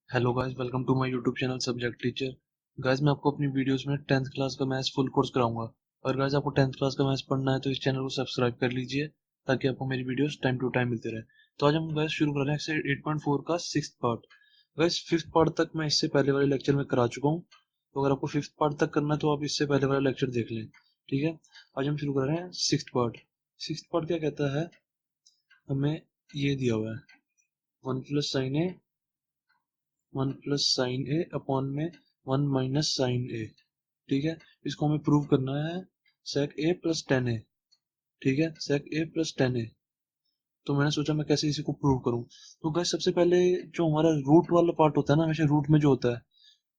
Hello guys, welcome to my YouTube channel subject teacher. Guys, मैं आपको अपनी videos में 10th क्लास का मैथ्स फुल कोर्स कराऊंगा। और गाइस, आपको 10th क्लास का मैथ्स पढ़ना है तो इस चैनल को सब्सक्राइब कर लीजिए ताकि आपको मेरी वीडियोस टाइम टू टाइम मिलते रहे। तो आज हम गाइस शुरू कर रहे हैं एक्सरसाइज 8.4 का 6th part. Guys, 5th part तक मैं इससे पहले वाले लेक्चर में करा चुका हूँ, तो अगर आपको 5th पार्ट तक करना है तो आप इससे पहले वाला लेक्चर देख लें। ठीक है, आज हम शुरू कर रहे हैं 6th पार्ट। 6th पार्ट क्या कहता है, हमें ये दिया हुआ है 1 + sin A अपॉन में 1 - sin A। ठीक है, इसको हमें प्रूव करना है sec A + tan A। ठीक है, sec A + tan A। तो मैंने सोचा मैं कैसे इसी को प्रूव करूं। तो गाइस, सबसे पहले जो हमारा रूट वाला पार्ट होता है ना, हमेशा रूट में जो होता है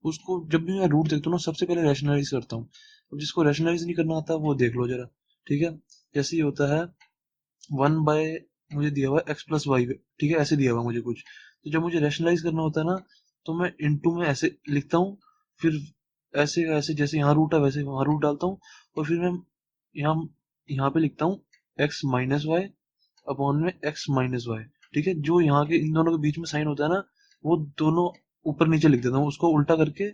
उसको जब भी मैं रूट देखता हूँ ना, सबसे पहले रैशनलाइज करता हूँ। अब जिसको रैशनलाइज नहीं करना आता वो देख लो जरा। ठीक है, जैसे ये होता है 1 बाय, मुझे दिया हुआ है x + y। ठीक है, ऐसे दिया हुआ है मुझे कुछ। तो जब मुझे रैशनलाइज करना होता है ना, तो मैं इनटू में ऐसे लिखता हूँ, फिर ऐसे ऐसे जैसे यहाँ रूट है वैसे वहाँ रूट डालता हूँ, और फिर मैं यहाँ यहाँ पे लिखता हूँ x - y अपॉन में x - y। ठीक है, जो यहाँ के इन दोनों के बीच में साइन होता है ना, वो दोनों ऊपर नीचे लिख देता हूँ, उसको उल्टा करके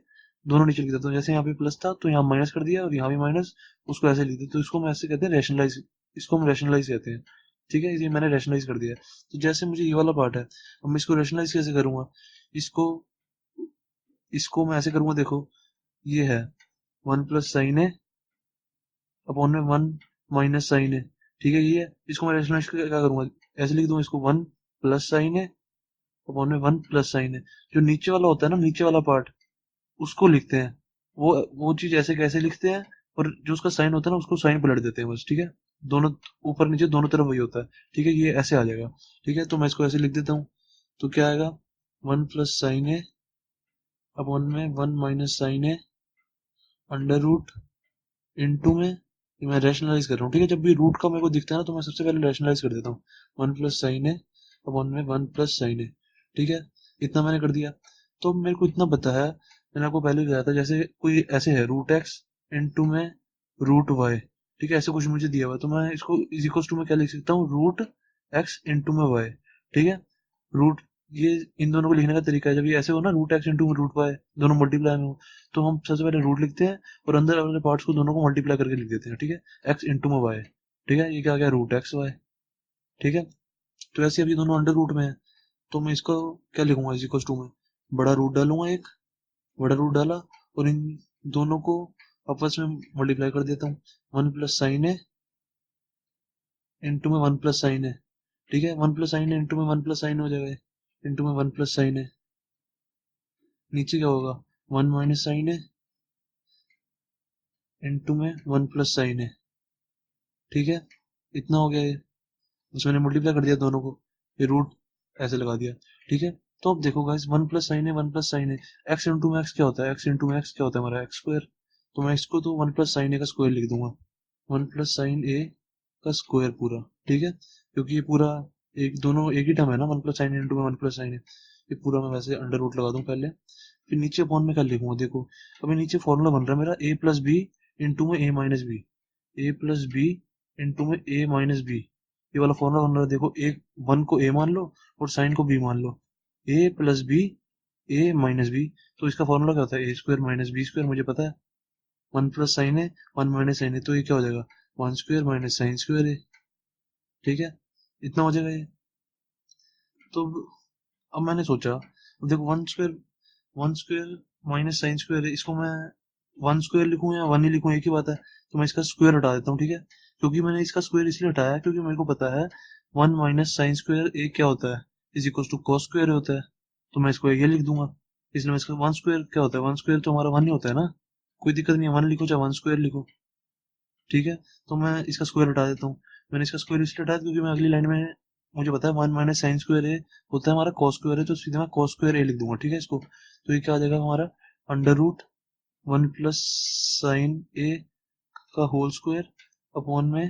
दोनों नीचे लिख देता हूँ। जैसे यहाँ पे प्लस था तो यहाँ माइनस कर दिया, और यहाँ भी माइनस, उसको ऐसे लिख दिया। तो इसको हम ऐसे कहते हैं रैशनलाइज, इसको हम रैशनलाइज कहते हैं। ठीक है, ये मैंने रैशनलाइज कर दिया। तो जैसे मुझे ये वाला पार्ट है, अब मैं इसको रैशनलाइज कैसे करूंगा। इसको इसको मैं ऐसे करूंगा, देखो ये है 1 + sin A अपॉन में 1 - sin A। ठीक है, ये है। इसको मैं रैशनलाइज क्या करूंगा, ऐसे लिख दूंगा इसको 1 + sin A अपॉन में 1 + sin A। जो नीचे वाला होता है ना, नीचे वाला पार्ट, उसको लिखते हैं। वो चीज ऐसे कैसे लिखते हैं, और जो उसका साइन होता है ना उसको साइन पलट देते हैं बस। ठीक है, दोनों ऊपर नीचे दोनों तरफ वही होता है। ठीक है, ये ऐसे आ जाएगा। ठीक है, तो मैं इसको ऐसे लिख देता हूँ। तो क्या आएगा 1 + sin A अपॉन में 1 - sin A under root into में, ये मैं रैशनलाइज कर रहा हूँ। ठीक है, जब भी रूट का मेरे को दिखता है ना, तो मैं सबसे पहले रैशनलाइज कर देता हूँ 1 + sin A अपॉन में 1 + sin A। ठीक है, इतना मैंने कर दिया। तो मेरे को इतना पता है, मैंने आपको पहले भी बताया था, जैसे कोई ऐसे है √x इंटू में √y। ठीक है, ऐसे कुछ मुझे दिया हुआ है, तो मैं इसको इज इक्वल टू में क्या लिख सकता हूँ, √x इंटू में y। ठीक है, रूट, ये इन दोनों को लिखने का तरीका है, जब ये ऐसे हो ना √x इंटू में √y, दोनों मल्टीप्लाई में हो, तो हम सबसे पहले रूट लिखते हैं और अंदर वाले पार्ट्स को दोनों को मल्टीप्लाई करके लिख देते हैं। ठीक है, x इंटू में y। ठीक है, ये क्या गया √x y। ठीक है, तो ऐसे अभी दोनों अंडर रूट में है, तो मैं इसको क्या लिखूंगा, इज इक्वल टू में बड़ा रूट डालूंगा, एक बड़ा रूट डाला, और इन दोनों को आपस में मल्टीप्लाई कर देता हूँ। 1 + sin A इंटू में 1 + sin A। ठीक है, 1 + sin A इंटू में 1 + sin हो जाएगा, इंटू में 1 + sin A। नीचे क्या होगा 1 - sin A इंटू में 1 + sin A। ठीक है, इतना हो गया ये, बस मैंने मल्टीप्लाई कर दिया दोनों को, ये रूट ऐसे लगा दिया। ठीक है, तो अब देखो guys 1 + sin A 1 + sin A, x into में एक्स क्या होता है, एक्स इंटू में एक्स क्या होता है हमारा x²। तो मैं इसको तो 1 + sin A का स्क्वायर लिख दूंगा, 1 + sin A का स्क्वायर पूरा। ठीक है, क्योंकि ये पूरा एक दोनों एक ही टर्म है ना, 1 + sin A इंटू में 1 + sin A। ये पूरा मैं वैसे अंडर रूट लगा दूं पहले, फिर नीचे अपॉन में क्या लिखूंगा, देखो अभी नीचे फॉर्मूला बन रहा है मेरा A + B इंटू में A - B, A + B into में A - B। ये वाला फॉर्मूला बन रहा है, देखो एक 1 को A मान लो और साइन को B मान लो, A + B A - B। तो इसका फॉर्मूला क्या होता है, A² - B², मुझे पता है। 1 + sin A 1 - sin A, तो ये क्या हो जाएगा 1² - sin²A। ठीक है, इतना हो जाएगा ये। तो अब मैंने सोचा, अब देखो 1² -sin², इसको मैं 1² लिखूं या 1 ही लिखूं, एक ही बात है। तो मैं इसका स्क्वायर हटा देता हूँ। ठीक है, क्योंकि मैंने इसका स्क्वायर इसलिए हटाया क्योंकि मेरे को पता है 1 - sin²A क्या होता है, इज इक्वल टू cos² होता है। तो मैं इसको ये लिख दूंगा, इसलिए मैं इसका 1² क्या होता है, 1² तो हमारा 1 ही होता है ना। कोई दिक्कत नहीं है, 1 लिखो चाहे 1² लिखो। ठीक है, तो मैं इसका स्क्वायर हटा देता हूँ। मैंने इसका स्क्वायर इसलिए हटाया क्योंकि मैं अगली लाइन में, मुझे पता है 1 - sin²A होता है हमारा cos²A, तो सीधे मैं cos²A लिख दूंगा। ठीक है, इसको तो ये क्या आ जाएगा हमारा अंडर रूट 1 + sin A का होल स्क्वायर अपॉन में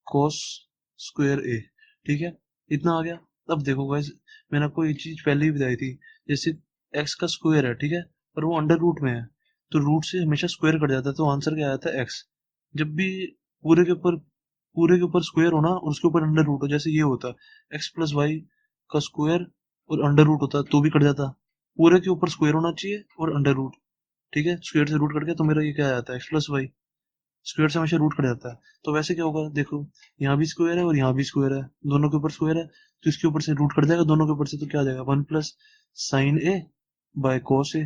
cos²A। ठीक है, इतना आ गया। अब देखो गाइस, मैंने आपको ये चीज पहले ही बताई थी, जैसे x का स्क्वायर है, ठीक है, पर वो अंडर रूट में है, तो रूट से हमेशा स्क्वायर कट जाता है, तो आंसर क्या आया था x। जब भी पूरे के ऊपर स्क्वायर हो ना और उसके ऊपर अंडर रूट हो, जैसे ये होता x + y का स्क्वायर और अंडर रूट होता तो भी कट जाता, पूरे के ऊपर स्क्वायर होना चाहिए और अंडर रूट, ठीक है। स्क्वायर से रूट कट गया तो मेरा ये क्या आ जाता है, एक्स प्लस वाई। स्क्वायर से हमेशा रूट कट जाता है, तो वैसे क्या होगा, देखो यहाँ भी स्क्वायर है और यहाँ भी स्क्वायर है, दोनों के ऊपर स्क्वायर है, तो इसके ऊपर से रूट कट जाएगा दोनों के ऊपर से, तो क्या आ जाएगा, 1 + sin a/cos a,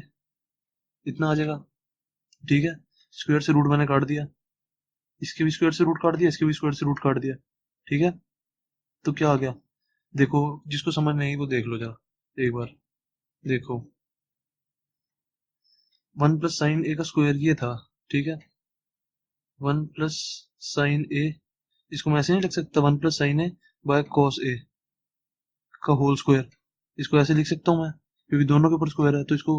इतना आ जाएगा, ठीक है। स्क्वायर से रूट मैंने काट दिया, इसके भी स्क्वायर से रूट काट दिया, इसके भी स्क्वायर से रूट काट दिया, ठीक है। तो क्या आ गया, देखो जिसको समझ नहीं आई वो देख लो जरा एक बार, देखो 1 + sin a का स्क्वायर ये था, ठीक है। 1 + sin a, इसको मैं ऐसे नहीं लिख सकता, 1 + sin a/cos a का होल स्क्वायर, इसको ऐसे लिख सकता हूँ मैं, क्योंकि दोनों के ऊपर स्क्वायर है, तो इसको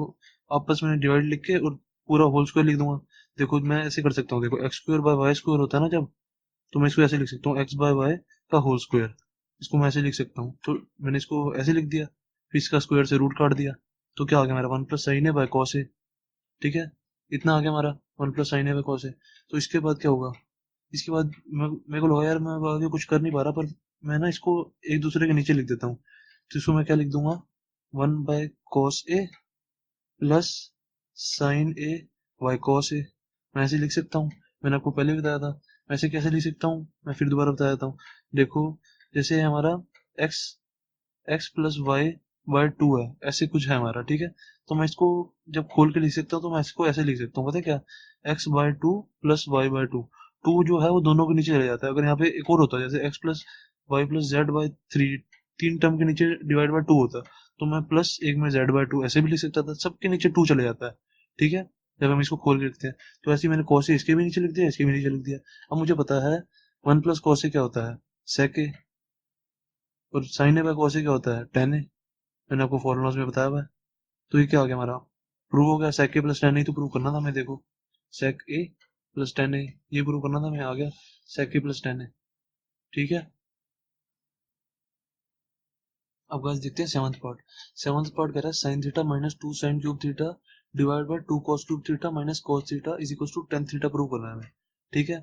आपस में डिवाइड लिख के और पूरा होल स्क्वायर लिख दूंगा। देखो मैं ऐसे कर सकता हूँ, देखो x² / y² होता है ना जब, तो मैं इसको ऐसे लिख सकता हूँ, x/y का होल स्क्वायर, इसको मैं ऐसे लिख सकता हूँ, तो मैंने इसको ऐसे लिख दिया, फिर इसका स्क्वायर से रूट काट दिया, तो क्या आ गया मेरा, 1 + sin a/cos a, ठीक है। इतना आ गया हमारा 1 + sin a/cos a। तो इसके बाद क्या होगा, इसके बाद मेरे को लगा यार मैं आगे कुछ कर नहीं पा रहा, पर मैं ना इसको एक दूसरे के नीचे लिख देता हूँ, तो इसको मैं क्या लिख दूंगा, 1/cos a plus sin a/cos a, मैं ऐसे लिख सकता हूँ, मैंने आपको पहले भी बताया था। वैसे कैसे लिख सकता हूँ, मैं फिर दोबारा बता देता हूँ। देखो जैसे हमारा x x + y/2 है, ऐसे कुछ है हमारा, ठीक है। तो मैं इसको जब खोल के लिख सकता हूँ, तो मैं इसको ऐसे लिख सकता हूँ, पता है क्या, x/2 + y/2, टू जो है वो दोनों के नीचे चले जाता है। अगर यहाँ पे एक और होता है जैसे x + y + z/3, तीन टर्म के नीचे डिवाइड बाय टू होता है, तो मैं प्लस एक में z/2 ऐसे भी लिख सकता था, सबके नीचे टू चले जाता है, ठीक है। जब हम इसको खोल के लिखते हैं, तो ऐसे ही मैंने cos a इसके भी नीचे लिख दिया, इसके भी नीचे लिख दिया। अब मुझे पता है 1 + cos a क्या होता है, sec a, और sin a/cos a क्या होता है, tan a, मैंने आपको फॉर्मूलाज में बताया हुआ है। तो ये क्या आ गया हमारा, प्रूव हो गया, sec a + tan a तो प्रूव करना था मैं, देखो sec a + tan a ये प्रूव करना था मैं, आ गया sec a + tan a, ठीक है। अब गाइस देखते हैं सेवंथ पार्ट। सेवंथ पार्ट कह रहा है sin theta -2 sin³ theta divide by 2 cos³ theta cos theta is equal to tan theta prove करना है हमें, ठीक है।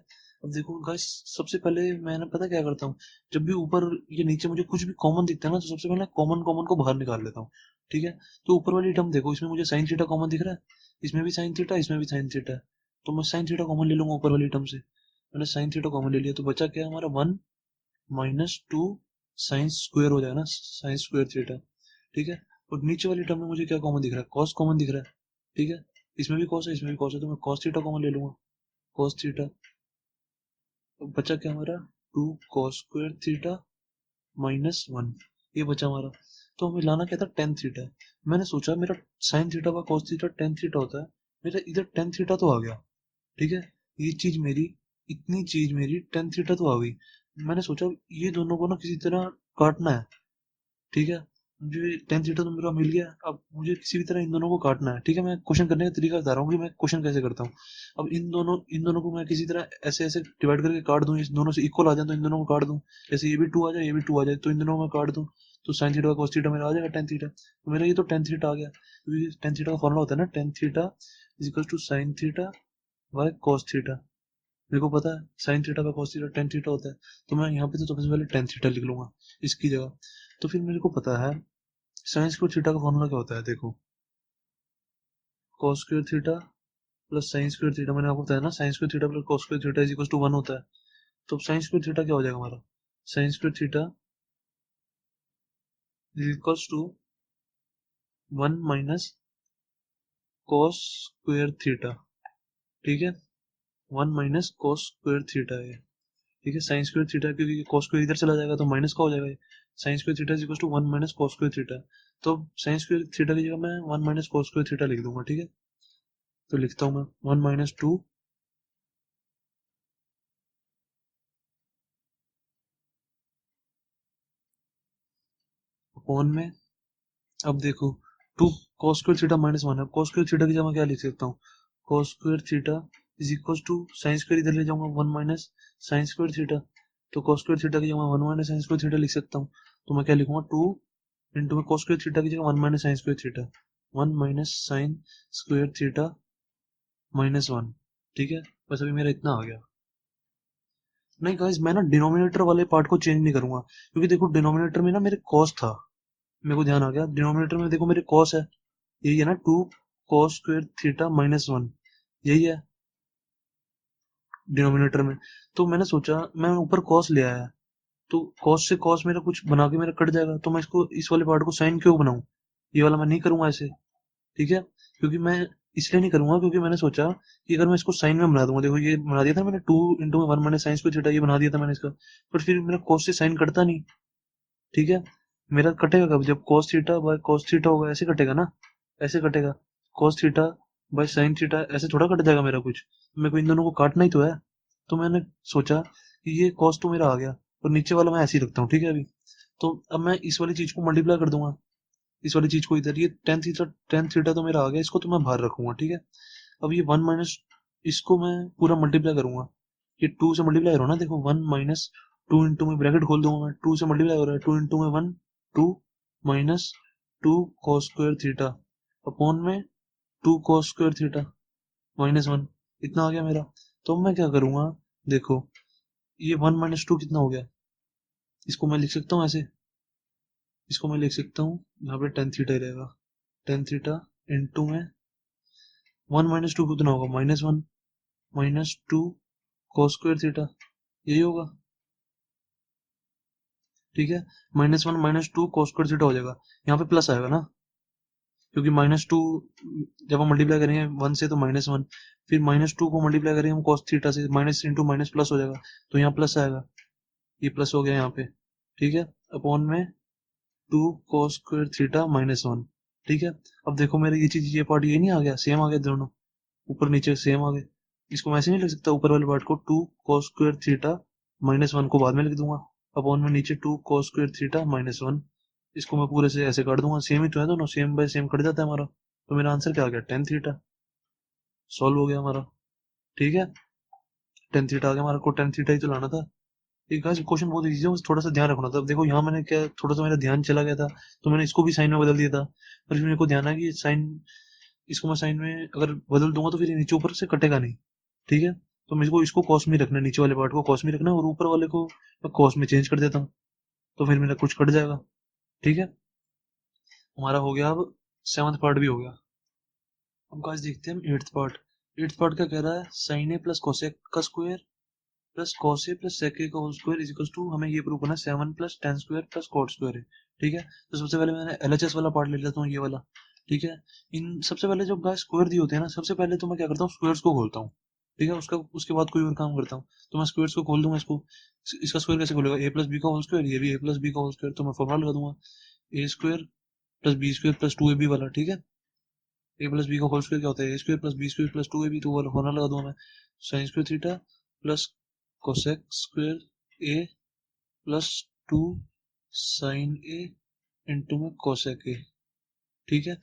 अब देखो गाइस, सबसे पहले मैंने पता क्या करता हूँ, जब भी ऊपर ये नीचे मुझे कुछ भी कॉमन दिखता है ना, तो सबसे पहले कॉमन कॉमन को बाहर निकाल लेता हूँ, ठीक है। तो ऊपर वाली टर्म देखो, इसमें मुझे sin थीटा कॉमन दिख रहा है, इसमें भी sin थीटा, इसमें भी sin थीटा है, तो मैं sin थीटा कॉमन ले लूंगा ऊपर वाली टर्म से। मैंने sin थीटा कॉमन ले लिया, तो बचा क्या हमारा, 1 - 2 साइन स्क्वायर हो जाएगा ना, साइन स्क्वायर थीटा, ठीक है। और नीचे वाली टर्म में मुझे क्या कॉमन दिख रहा है, कॉस कॉमन दिख रहा है, ठीक है। इसमें भी कॉस है, इसमें भी कॉस है, तो मैं कॉस थीटा कॉमन ले लूंगा, कॉस थीटा। तो बचा क्या हमारा, 2 cos² थीटा -1, ये बचा हमारा। तो हमें लाना क्या था, टेन थीटा। मैंने सोचा मेरा साइन थीटा व कॉस थीटा टेन थीटा होता है, मेरा इधर टेन थीटा तो आ गया, ठीक है। ये चीज मेरी, इतनी चीज मेरी टेन थीटा तो आ गई। मैंने सोचा ये दोनों को ना किसी तरह काटना है, ठीक है। मुझे टेन थीटा तो मेरा मिल गया, अब मुझे किसी भी तरह इन दोनों को काटना है, ठीक है। मैं क्वेश्चन करने का तरीका बता रहा हूँ कि मैं क्वेश्चन कैसे करता हूँ। अब इन दोनों को मैं किसी तरह ऐसे ऐसे डिवाइड करके काट दूं, इस दोनों से इक्वल आ जाए तो इन दोनों को काट दूं, जैसे ये भी टू आ जाए, ये भी टू आ जाए, तो इन दोनों को मैं काट दूं, तो साइन थीटा कॉस थीटा मेरा आ जाएगा टेन थीटा, तो मेरा ये तो टेन थीटा आ गया, क्योंकि टेन थीटा का फॉर्मूला होता है ना, tan theta is equal to sine theta by cos theta. मेरे को पता है sine theta by cos theta tan theta होता है, तो मैं यहाँ पे तो सबसे पहले टेन थीटा लिख लूंगा इसकी जगह। तो फिर मेरे को पता है साइन स्क्वायर थीटा का फॉर्मूला क्या होता है, देखो cos square theta plus sine square theta, मैंने आपको बताया ना sine square theta plus cos square theta is equal to 1 होता है। तो साइन स्क्वायर थीटा क्या हो जाएगा हमारा, sine square theta is equal to 1 minus cos square theta, ठीक है। 1 माइनस cos स्क्वायर थीटा है, ठीक है। साइन स्क्वायर थीटा, क्योंकि cos स्क्वायर इधर चला जाएगा तो माइनस का हो जाएगा, sine square theta is equal to 1 minus cos square theta. तो साइन स्क्वायर थीटा की जगह मैं 1 माइनस cos स्क्वायर थीटा लिख दूंगा, ठीक है। तो लिखता हूँ मैं 1 - 2 अपॉन में, अब देखो टू cos स्क्वायर थीटा -1 है, cos स्क्वायर थीटा की जगह क्या लिख सकता हूँ, cos square theta is equal to sine square इधर ले जाऊंगा 1 माइनस साइन स्क्वायर थीटा, तो cos स्क्वायर थीटा की जगह 1 माइनस साइन स्क्वायर थीटा लिख सकता हूँ। तो मैं क्या लिखूंगा, 2 इंटू में cos स्क्वायर थीटा की जगह 1 minus sine square theta, 1 minus sine square theta -1, ठीक है। बस अभी मेरा इतना आ गया। नहीं गाइस, मैं ना डिनोमिनेटर वाले पार्ट को चेंज नहीं करूंगा, क्योंकि देखो डिनोमिनेटर में ना मेरे cos था, मेरे को ध्यान आ गया डिनोमिनेटर में देखो मेरे cos है, यही है ना 2 cos स्क्वायर थीटा माइनस 1, यही है डिनोमिनेटर में। तो मैंने सोचा मैं ऊपर cos ले आया, तो cos से cos मेरा कुछ बना के मेरा कट जाएगा, तो मैं इसको इस वाले पार्ट को sin क्यों बनाऊं? ये वाला मैं नहीं करूंगा ऐसे, ठीक है? क्योंकि मैं इसलिए नहीं करूंगा क्योंकि मैंने सोचा कि अगर मैं इसको साइन में बना दूंगा, देखो ये बना दिया था मैंने 2 into one minus sine square theta, ये बना दिया था मैंने इसका, पर फिर मेरा cos से साइन कटता नहीं, ठीक है? मेरा कटेगा कब? जब cos theta by cos theta होगा, ऐसे कटेगा ना, ऐसे कटेगा। cos theta by sin theta ऐसे थोड़ा कट जाएगा मेरा कुछ, मेरे को इन दोनों को काटना ही तो है। तो मैंने सोचा कि ये cos तो मेरा आ गया, और नीचे वाला मैं ऐसे ही रखता हूँ, ठीक है? अभी तो अब मैं इस वाली चीज को मल्टीप्लाई कर दूंगा, इस वाली चीज को इधर, ये टेन थीटा तो मेरा आ गया, इसको तो मैं बाहर रखूंगा, ठीक है? अब ये वन माइनस, इसको मैं पूरा मल्टीप्लाई करूंगा, ये टू से मल्टीप्लाई करो ना, देखो वन माइनस टू इंटू में ब्रैकेट खोल दूंगा मैं, टू से मल्टीप्लाई हो रहा है, टू इंटू में one, two minus two cos square theta upon में two cos square theta minus one, इतना आ गया मेरा। तो मैं क्या करूंगा, देखो ये वन माइनस टू कितना हो गया, इसको मैं लिख सकता हूँ ऐसे, इसको मैं लिख सकता हूँ यहाँ पे टेन थीटा ही रहेगा, टेन थीटा इंटू में वन माइनस टू कितना होगा, minus one, minus two cos square theta, यही होगा, ठीक है? Minus one minus two cos square theta हो जाएगा, यहाँ पे प्लस आएगा ना, क्योंकि माइनस टू जब हम मल्टीप्लाई करेंगे वन से तो माइनस वन, फिर माइनस टू को मल्टीप्लाई करेंगे हम कॉस थीटा से, माइनस इंटू माइनस प्लस हो जाएगा, तो यहाँ प्लस आएगा, ये प्लस हो गया यहाँ पे, ठीक है? अपॉन में two cos square theta minus one, ठीक है? अब देखो मेरे ये चीज, ये पार्ट ये नहीं आ गया, सेम आ गया दोनों, ऊपर नीचे सेम आ गए। इसको मैं ऐसे नहीं लिख सकता, ऊपर वाले पार्ट को two cos square theta minus one को बाद में लिख दूंगा, अपॉन में नीचे two cos square theta minus one, इसको मैं पूरे से ऐसे काट दूंगा, सेम ही तो है दोनों, सेम बाय सेम कट जाता है हमारा, तो मेरा आंसर क्या आ गया, टेन थीटा, सॉल्व हो गया हमारा, ठीक है? टेन थीटा आ गया हमारा, को टेन थीटा ही तो लाना था। एक गाइस क्वेश्चन बहुत इजी है, बस थोड़ा सा ध्यान रखना था। अब देखो यहाँ मैंने क्या, थोड़ा सा मेरा ध्यान चला गया था, तो मैंने इसको भी साइन में बदल दिया था, पर फिर मेरे को ध्यान आया कि साइन, इसको मैं साइन में अगर बदल दूंगा तो फिर ये नीचे ऊपर से कटेगा नहीं, ठीक है? तो मेरे को इसको कॉस में रखना है, नीचे वाले पार्ट को कॉस में रखना है, और ऊपर वाले को मैं कॉस में चेंज कर देता हूँ, तो फिर मेरा कुछ कट जाएगा, ठीक है? हमारा हो गया, अब सेवंथ पार्ट भी हो गया। अब गाइस देखते हैं हम एट्थ पार्ट। एट्थ पार्ट क्या कह रहा है, साइन ए प्लस कोसेक का square plus cos A plus sec A का whole square is equal to, हमें ये प्रूव करना है, seven plus tan square plus cot square है, ठीक है? तो सबसे पहले मैंने एलएचएस वाला पार्ट ले लेता हूँ, ये वाला, ठीक है? इन सबसे पहले जब गाइस स्क्वायर दिए होते हैं ना, सबसे पहले तो मैं क्या करता हूँ, स्क्वायर्स को खोलता हूँ, ठीक है? उसका उसके बाद कोई और काम करता हूँ, तो मैं स्क्वायर्स को खोल दूंगा, इसको, इसका स्क्वायर कैसे खोलेगा, ए प्लस बी का होल स्क्वायर, ये भी ए प्लस बी का होल स्क्वायर, तो मैं फॉर्मूला लगा दूंगा, A square plus B square plus two A B वाला, ठीक है? ए प्लस बी का होल स्क्वायर क्या होता है, A square plus B square plus two A B, तो वाला फॉर्मूला लगा दूंगा मैं, sine square theta plus cosec square A plus two sine A into में कोसेक ए, ठीक है?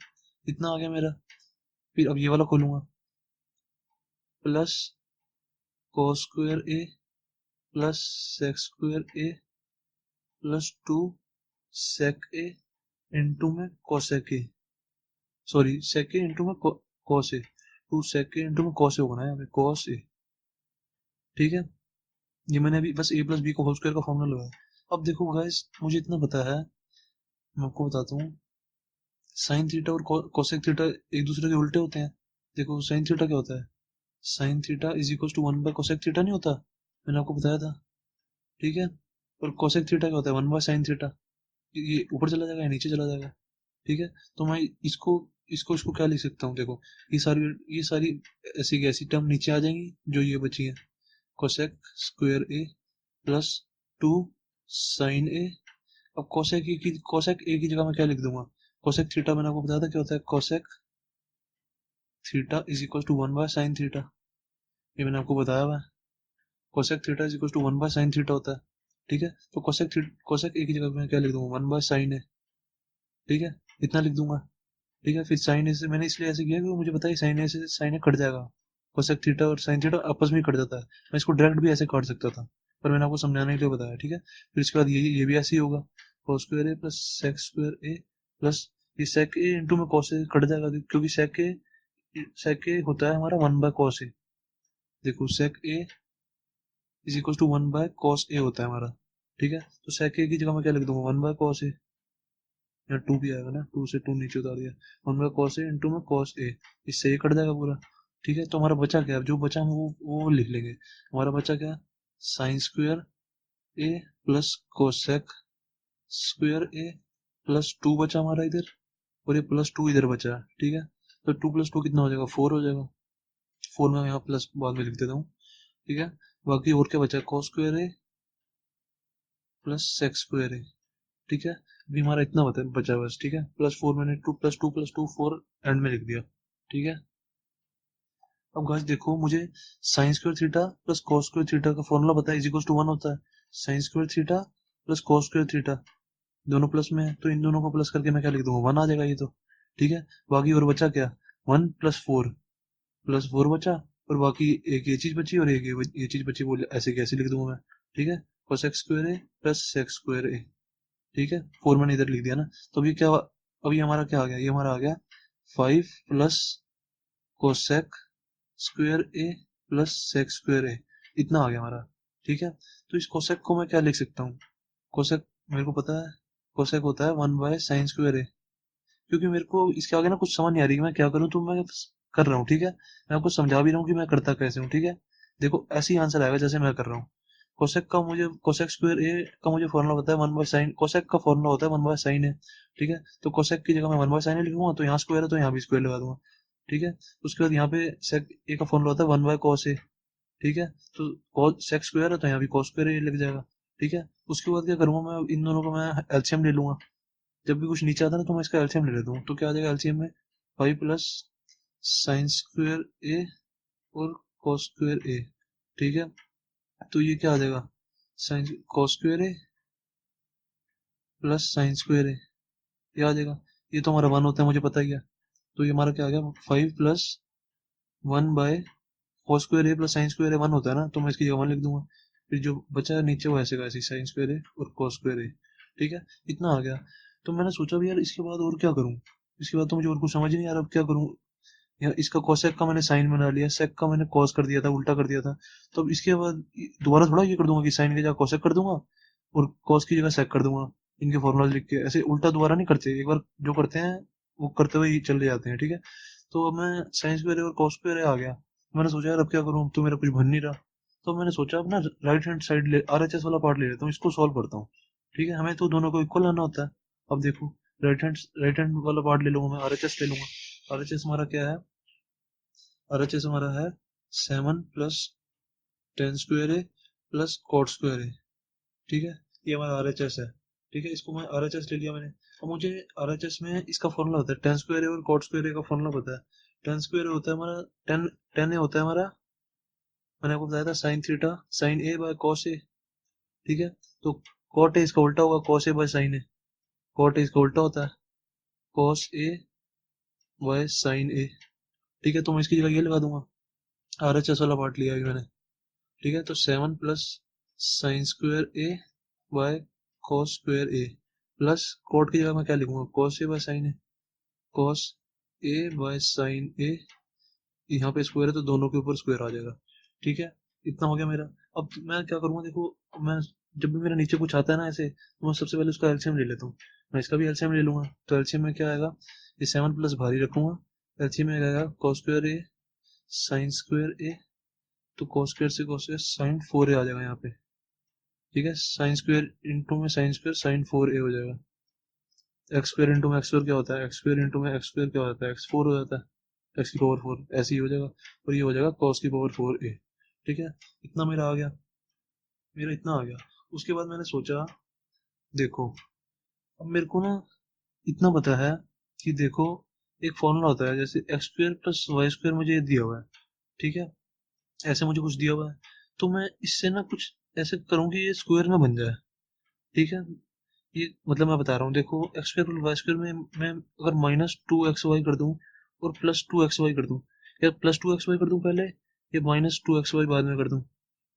इतना आ गया मेरा। फिर अब ये वाला खोलूंगा, plus cos square A plus sec square A plus two sec A into में cosec A, sorry sec A into में cos A, to sec A into में कोस ए होगा ना यहाँ पे, कोस ए, ठीक है? ये मैंने अभी बस ए प्लस बी को होल स्क्वायर का फॉर्मूला लगाया। अब देखो गाइस, मुझे इतना पता है, मैं आपको बताता हूँ, साइन थीटा और कोसेक थीटा एक दूसरे के उल्टे होते हैं। देखो साइन थीटा क्या होता है, sine theta is equal to one by cosec theta नहीं होता, मैंने आपको बताया था, ठीक है? और कोसेक थीटा क्या होता है, वन बाय साइन थीटा, ये ऊपर चला जाएगा या नीचे चला जाएगा, ठीक है? तो मैं इसको इसको इसको क्या लिख सकता हूँ, देखो ये सारी ऐसी की ऐसी टर्म नीचे आ जाएंगी, जो ये बची है, cosec square A plus two sine ए। अब कोसेक ए की जगह मैं क्या लिख दूंगा, कोसेक थीटा, मैंने आपको बताया था क्या होता है, cosec theta is equal to one by sine theta, ये मैंने आपको बताया हुआ है, cosec theta is equal to one by sine theta होता है, ठीक है? तो कोसेक ए की जगह मैं क्या लिख दूंगा, वन बाय साइन ए, ठीक है? इतना लिख दूंगा, ठीक है? फिर साइन ए से मैंने इसलिए ऐसे किया क्योंकि मुझे पता है साइन ए से साइन ए कट जाएगा, कोसेक थीटा और साइन थीटा आपस में ही कट जाता है, मैं इसको डायरेक्ट भी ऐसे काट सकता था, पर मैंने आपको समझाने के लिए बताया, ठीक है? फिर इसके बाद ये भी ऐसे ही होगा, cos square A plus sec square A plus ये सेक ए इंटू में cos ए कट जाएगा, क्योंकि सेक ए होता है हमारा वन बाय cos ए, देखो sec A is equal to one by cos A होता है हमारा, ठीक है? तो सेक ए की जगह मैं क्या लिख दूंगा, वन बाय cos ए, यहाँ 2 भी आएगा ना, 2 से 2 नीचे उतार दिया, 1 बाय कॉस ए इंटू में कॉस ए, इससे ये कट जाएगा पूरा। ठीक है, तो हमारा बचा क्या, जो बचा हम वो लिख लेंगे। हमारा बचा क्या, sign square A plus cosec square A plus 2 बचा हमारा इधर, और ये प्लस 2 इधर बचा। ठीक है, तो 2 प्लस 2 कितना हो जाएगा, 4 हो जाएगा। 4 में यहाँ प्लस बाद में लिख देता हूँ। ठीक है, बाकी और क्या बचा, cos square A plus sec square A. ठीक है, अभी हमारा इतना बचा बस। ठीक है, प्लस 4 मैंने 2 प्लस 2 प्लस 2 4 एंड में लिख दिया। ठीक है, अब गाइस देखो, मुझे sign square theta plus cos square theta का फॉर्मूला पता है, इज इक्वल टू 1 होता है। Sine square theta plus cos square theta दोनों प्लस में है, तो इन दोनों को प्लस करके मैं क्या लिख दूंगा, 1 आ जाएगा ये तो। ठीक है, बाकी और बचा क्या, 1 प्लस 4 प्लस 4 बचा, और बाकी एक ये चीज बची और एक ये चीज बची, वो ऐसे कैसे लिख दूंगा मैं। ठीक है, cosec square A plus sec square A. ठीक है, 4 मैंने इधर लिख दिया ना, तो अभी हमारा क्या आ गया, ये हमारा आ गया 5 plus cosec square A plus sec square ए, इतना आ गया हमारा। ठीक है, तो इस कोसेक को मैं क्या लिख सकता हूँ, कोसेक मेरे को पता है, कोसेक होता है 1 बाय साइन स्क्वायर ए। क्योंकि मेरे को इसके आगे ना कुछ समझ नहीं आ रही कि मैं क्या करूँ, तो मैं कर रहा हूँ। ठीक है, मैं आपको समझा भी रहा हूँ कि मैं करता कैसे हूँ। ठीक है, देखो ऐसे ही आंसर आएगा जैसे मैं कर रहा हूँ। कोसेक का मुझे कोसेक स्क्वायर ए का मुझे फॉर्मूला पता है 1 बाय साइन, कोसेक का फॉर्मूला होता है 1 बाय साइन है। ठीक है, तो कोसेक की जगह मैं 1 बाय साइन लिखूंगा, तो यहाँ स्क्वायर है तो यहाँ भी स्क्वायर लगा दूंगा। ठीक है, उसके बाद यहाँ पे सेक ए का फॉर्मूला होता है 1 बाय कॉस ए। ठीक है, तो कॉस सेक स्क्वायर है तो यहाँ भी कॉस स्क्वायर ए लग जाएगा। ठीक है, उसके बाद क्या करूंगा, मैं इन दोनों को मैं एलसीएम ले लूंगा। जब भी कुछ नीचे आता है ना, तो मैं इसका एलसीएम ले लेता हूँ, तो क्या आ जाएगा एलसीएम में, 5 प्लस साइन स्क्वायर ए और कॉस स्क्वायर ए। ठीक है, तो ये क्या आ जाएगा, sine cos square A plus sine square ए, ये आ जाएगा। ये तो हमारा 1 होता है, मुझे पता ही है। तो ये हमारा क्या आ गया, 5 plus 1 by cos square A plus sine square A 1 होता है ना, तो मैं इसकी जगह 1 लिख दूंगा। फिर जो बचा है नीचे वो ऐसे का ऐसे साइन स्क्वायर ए और कॉस स्क्वायर ए। ठीक है, इतना आ गया। तो मैंने सोचा भी यार इसके बाद और क्या करूं, इसके बाद तो मुझे और कुछ समझ ही नहीं आ रहा अब क्या करूं। यार इसका कोसेक का मैंने साइन बना लिया, सेक का मैंने कॉस कर दिया था, उल्टा कर दिया था। तो अब इसके बाद दोबारा थोड़ा ये कर दूंगा कि साइन की जगह कोसेक कर दूंगा और कॉस की जगह सेक कर दूंगा, इनके फॉर्मूला लिख के। ऐसे उल्टा दोबारा नहीं करते, एक बार जो करते हैं वो करते हुए ही चले जाते हैं। ठीक है, तो अब मैं साइन स्क्वायर और कॉस स्क्वायर आ गया। मैंने सोचा यार अब क्या करूं, अब तो मेरा कुछ बन नहीं रहा। तो मैंने सोचा अब ना राइट हैंड साइड ले आरएचएस वाला पार्ट ले लेता हूँ, इसको सॉल्व करता हूँ। ठीक है, हमें तो दोनों को इक्वल लाना होता है। अब देखो, राइट हैंड वाला पार्ट ले लूंगा, मैं आरएचएस ले लूंगा। आरएचएस हमारा क्या है, आरएचएस हमारा है 7 plus tan square A plus cot square A. ठीक है, ये हमारा आरएचएस है। ठीक है, इसको मैं आरएचएस ले लिया मैंने। अब मुझे आरएचएस में इसका फॉर्मूला होता है टेन स्क्वायर ए और कॉट स्क्वायर ए का फॉर्मूला पता है। टेन स्क्वायर होता है हमारा टेन, टेन ए होता है हमारा, मैंने आपको बताया था sine theta sine A by cos A. ठीक है, तो कॉट ए इसका उल्टा होगा cos A by sine A, cot A इसका उल्टा होता है cos A by sine A. ठीक है, तो मैं इसकी जगह ये लगा दूंगा, आरएचएस वाला पार्ट लिया अभी मैंने। ठीक है, तो 7 plus sine square A by cos square A plus cot की जगह मैं क्या लिखूंगा, cos A by sine A, cos A by sine A, यहाँ पे स्क्वायर है तो दोनों के ऊपर स्क्वायर आ जाएगा। ठीक है, इतना हो गया मेरा। अब मैं क्या करूंगा, देखो मैं जब भी मेरा नीचे कुछ आता है ना ऐसे, तो मैं सबसे पहले उसका एलसीएम ले लेता हूँ। मैं इसका भी एलसीएम ले लूंगा, तो एलसीएम में क्या आएगा, ये 7 प्लस भारी रखूंगा, एलसीएम में आएगा कॉस स्क्वायर ए साइन स्क्वायर ए, तो कॉस स्क्वायर से कॉस स्क्वायर साइन 4 ए आ जाएगा यहाँ पे। ठीक है, साइन स्क्वायर इंटू में साइन स्क्वायर साइन 4 ए हो जाएगा। एक्स स्क्वायर इंटू में एक्स स्क्वायर क्या होता है, एक्स स्क्वायर इंटू में एक्स स्क्वायर क्या होता है, एक्स 4 हो जाता है, एक्स की पावर 4 ऐसे ही हो जाएगा। और ये हो जाएगा कॉस की पावर 4 ए। ठीक है, इतना मेरा आ गया, मेरा इतना आ गया। उसके बाद मैंने सोचा, देखो अब मेरे को ना इतना पता है कि देखो एक फॉर्मूला होता है, जैसे X square plus Y square मुझे ये दिया हुआ है। ठीक है, ऐसे मुझे कुछ दिया हुआ है, तो मैं इससे ना कुछ ऐसे करूँ कि ये स्क्वायर में बन जाए। ठीक है, ये मतलब मैं बता रहा हूँ, देखो X square plus Y square में मैं अगर माइनस 2 एक्स वाई कर दूँ और प्लस 2 एक्स वाई कर दूँ, या प्लस 2 एक्स वाई कर दूँ पहले, या माइनस 2 एक्स वाई बाद में कर दूँ।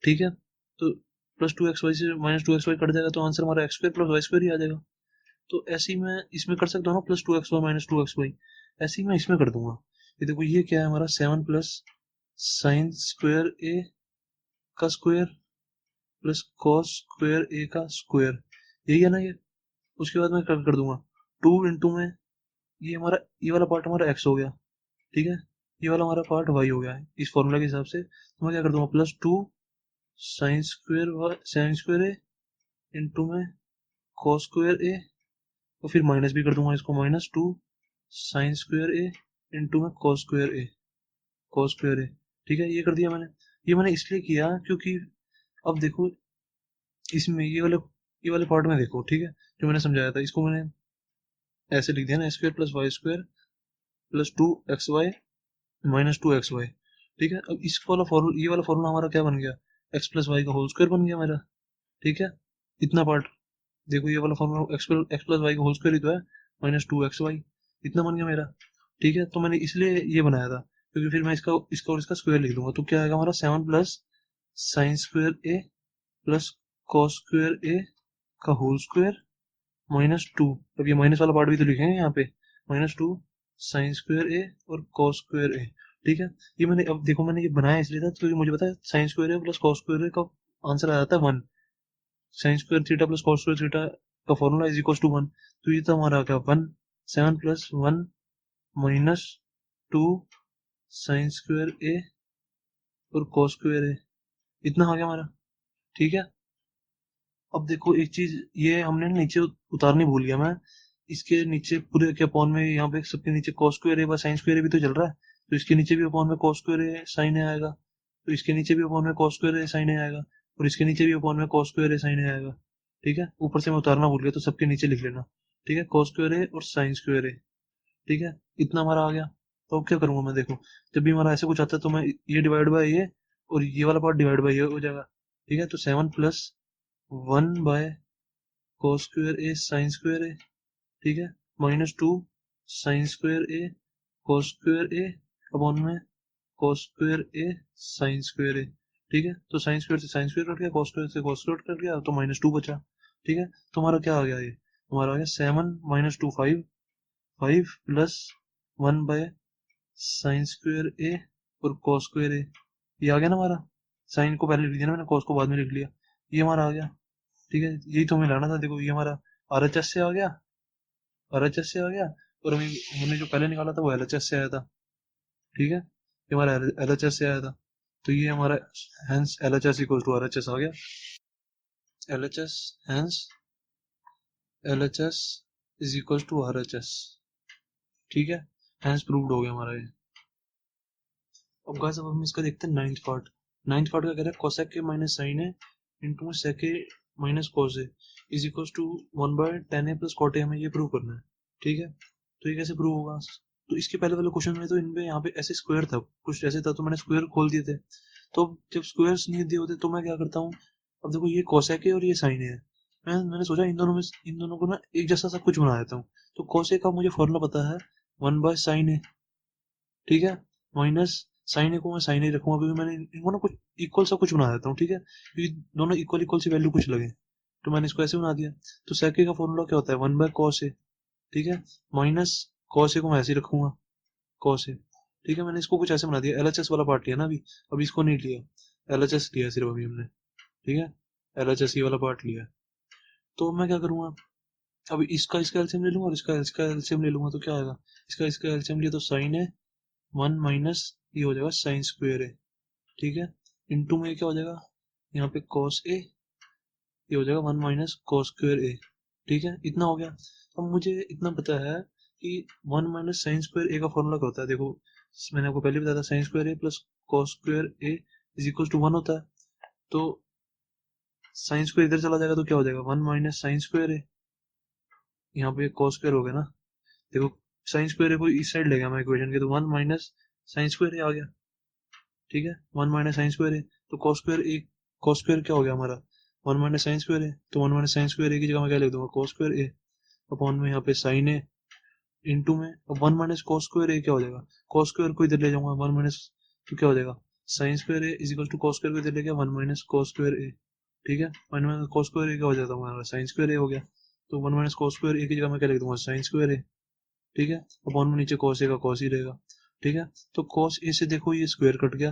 ठीक है, तो प्लस 2 एक्स वाई से माइनस 2 एक्स वाई कट जाएगा, तो आंसर हमारा X square plus Y square ही आ जाएगा। तो ऐसे ही मैं इसमें कर सकता हूँ ना, +2 x y minus 2 x y, ऐसे ही मैं इसमें कर दूंगा। ये देखो ये क्या है हमारा, 7 प्लस साइन स्क्वायर ए का स्क्वायर प्लस कॉस स्क्वायर ए का स्क्वायर, यही है ना ये। उसके बाद मैं कर दूंगा 2 इंटू में ये हमारा ये वाला पार्ट हमारा x हो गया, ठीक है, ये वाला हमारा पार्ट y हो गया है इस फॉर्मूला के हिसाब से। तो मैं क्या कर दूंगा, प्लस 2 साइन स्क्वायर ए इंटू में कॉस स्क्वायर ए, और फिर माइनस भी कर दूंगा इसको, -2 साइन स्क्वायर ए इंटू में कॉस स्क्वायर ए, ठीक है, ये कर दिया मैंने। ये मैंने इसलिए किया क्योंकि अब देखो इसमें ये वाले पार्ट में देखो, ठीक है, जो मैंने समझाया था इसको मैंने ऐसे लिख दिया ना, square plus Y square plus 2xy -2xy, ठीक है। अब ये वाला फॉर्मूला हमारा क्या बन गया, x प्लस वाई का होल स्क्वायर बन गया मेरा, ठीक है। इतना पार्ट देखो, ये वाला फॉर्मूला x प्लस वाई का होल स्क्वायर ही तो है, -2xy, इतना बन गया मेरा, ठीक है। तो मैंने इसलिए ये बनाया था क्योंकि फिर मैं इसका इसका और इसका स्क्वायर लिख दूंगा, तो क्या आएगा हमारा 7 plus sine square A plus cos square ए का होल स्क्वायर -2, अब ये माइनस वाला पार्ट भी तो लिखेंगे यहाँ पे, -2 साइन स्क्वायर ए और कॉस स्क्वायर ए, ठीक है। ये मैंने अब देखो मैंने ये बनाया इसलिए था क्योंकि मुझे पता है sine square A plus cos square ए का आंसर आ जाता है 1, sign square theta plus cos square theta का फॉर्मूला इज इक्वल टू 1, तो ये तो हमारा क्या 1 7 प्लस 1 -2 साइन स्क्वायर ए और कॉस स्क्वायर ए, इतना आ गया हमारा, ठीक है। अब देखो एक चीज ये हमने नीचे उतारनी भूल गया मैं, इसके नीचे पूरे के अपॉन में यहाँ पे सबके नीचे cos square A by sine square A भी तो चल रहा है, तो इसके नीचे भी अपॉन में कॉस स्क्वायर ए साइन ए आएगा, तो इसके नीचे भी अपॉन में कॉस स्क्वायर ए साइन ए आएगा, और इसके नीचे भी अपॉन में कॉस स्क्वायर ए साइन ए आएगा, ठीक है। ऊपर से मैं उतारना भूल गया तो सबके नीचे लिख लेना, ठीक है, कॉस स्क्वायर ए और साइन स्क्वायर ए, ठीक है, इतना हमारा आ गया। तो अब क्या करूंगा मैं, देखो जब भी हमारा ऐसे कुछ आता है तो मैं ये डिवाइड बाय ये और ये वाला पार्ट डिवाइड बाय ये हो जाएगा, ठीक है। तो 7 plus 1 bye cos square A sign square A, ठीक है, -2 साइन स्क्वायर ए cos स्क्वायर ए अपॉन में cos square A sign square A, ठीक है। तो साइन स्क्वायर से साइन स्क्वायर कट गया, cos स्क्वायर से cos स्क्वायर कट गया, तो -2 बचा, ठीक है। तो हमारा क्या आ गया, ये हमारा आ गया 7 -2 5 प्लस 1 बाय साइन स्क्वायर ए और cos स्क्वायर ए, ये आ गया ना हमारा, साइन को पहले लिख दिया ना मैंने, cos को बाद में लिख लिया, ये हमारा आ गया, ठीक है। यही तो हमें लाना था, देखो ये हमारा RHS से आ गया, RHS से आ गया, और हमने जो पहले निकाला था वो LHS से आया था, ठीक है, ये हमारा LHS से आया था, तो ये हमारा hence LHS equal to RHS आ गया, LHS hence LHS is equal to RHS, ठीक है, हेंस प्रूव्ड हो गया हमारा ये। अब गाइस अब हम इसका देखते हैं नाइन्थ पार्ट। नाइन्थ पार्ट का कह रहा है कोसेक के माइनस साइन है into sec A minus cos A is equal to 1/tan A plus cot A, हमें ये प्रूव करना है, ठीक है। तो ये कैसे प्रूव होगा, तो इसके पहले वाले क्वेश्चन में तो इनपे यहाँ पे ऐसे स्क्वायर था, कुछ ऐसे था, तो मैंने स्क्वायर खोल दिए थे, तो जब स्क्वायर्स नहीं दिए होते तो मैं क्या करता हूँ, अब देखो ये कोसेक है और ये साइन है, मैंने सोचा इन दोनों को ना एक जैसा सा कुछ बना देता हूँ। तो कोसेक का मुझे फॉर्मूला पता है 1/sin ए, ठीक है, माइनस साइन ए को मैं साइन ए रखूंगा क्योंकि मैंने इनको ना कुछ इक्वल सा कुछ बना देता हूँ, ठीक है, क्योंकि दोनों इक्वल इक्वल सी वैल्यू कुछ लगे, तो मैंने इसको ऐसे बना दिया। तो सेक ए का फॉर्मूला क्या होता है 1/cos ए, ठीक है, माइनस cos ए को मैं ऐसे ही रखूंगा cos ए, ठीक है। मैंने इसको कुछ ऐसे बना दिया, LHS वाला पार्ट लिया ना अभी इसको नहीं लिया, LHS लिया सिर्फ अभी हमने, ठीक है, LHS ये वाला पार्ट लिया। तो मैं क्या करूंगा, अब इसका एलसीएम ले लूंगा और इसका एलसीएम ले लूंगा, तो क्या आएगा, इसका एलसीएम लिया तो साइन है 1 माइनस ये हो जाएगा साइन स्क्वायर है, ठीक है, इनटू में क्या हो जाएगा यहाँ पे cos ए, ये हो जाएगा 1 माइनस cos स्क्वायर ए, ठीक है, इतना हो गया। अब मुझे इतना पता है कि 1 माइनस साइन स्क्वायर ए का फॉर्मूला क्या होता है, देखो मैंने आपको पहले बताया था sine square A plus cos square A is equal to 1 होता है, तो साइन स्क्वायर इधर चला जाएगा तो क्या हो जाएगा 1 माइनस साइन स्क्वायर ए, यहाँ पे cos स्क्वायर हो गया ना, देखो साइन स्क्वायर ए को इस साइड ले गया मैं इक्वेशन के, तो 1 माइनस साइन स्क्वायर ए आ गया, ठीक है, 1 माइनस साइन स्क्वायर ए, तो cos स्क्वायर क्या हो गया हमारा 1 माइनस साइन स्क्वायर ए, तो 1 माइनस साइन स्क्वायर ए की जगह मैं क्या लिख दूंगा cos स्क्वायर ए अपॉन में यहाँ पे साइन ए इंटू में, अब 1 माइनस cos स्क्वायर ए क्या हो जाएगा, cos स्क्वायर को इधर ले जाऊंगा 1 माइनस, तो क्या हो जाएगा sine square A is equal to cos square को इधर ले गया 1 माइनस cos स्क्वायर ए, ठीक है, 1 माइनस cos स्क्वायर ए क्या हो जाता है हमारा साइन स्क्वायर ए हो गया, तो 1 माइनस cos स्क्वायर ए की जगह मैं क्या लिख दूंगा साइन स्क्वायर ए, ठीक है, अपॉन में नीचे cos ए का cos ही रहेगा, ठीक है। तो cos ए से देखो ये स्क्वायर कट गया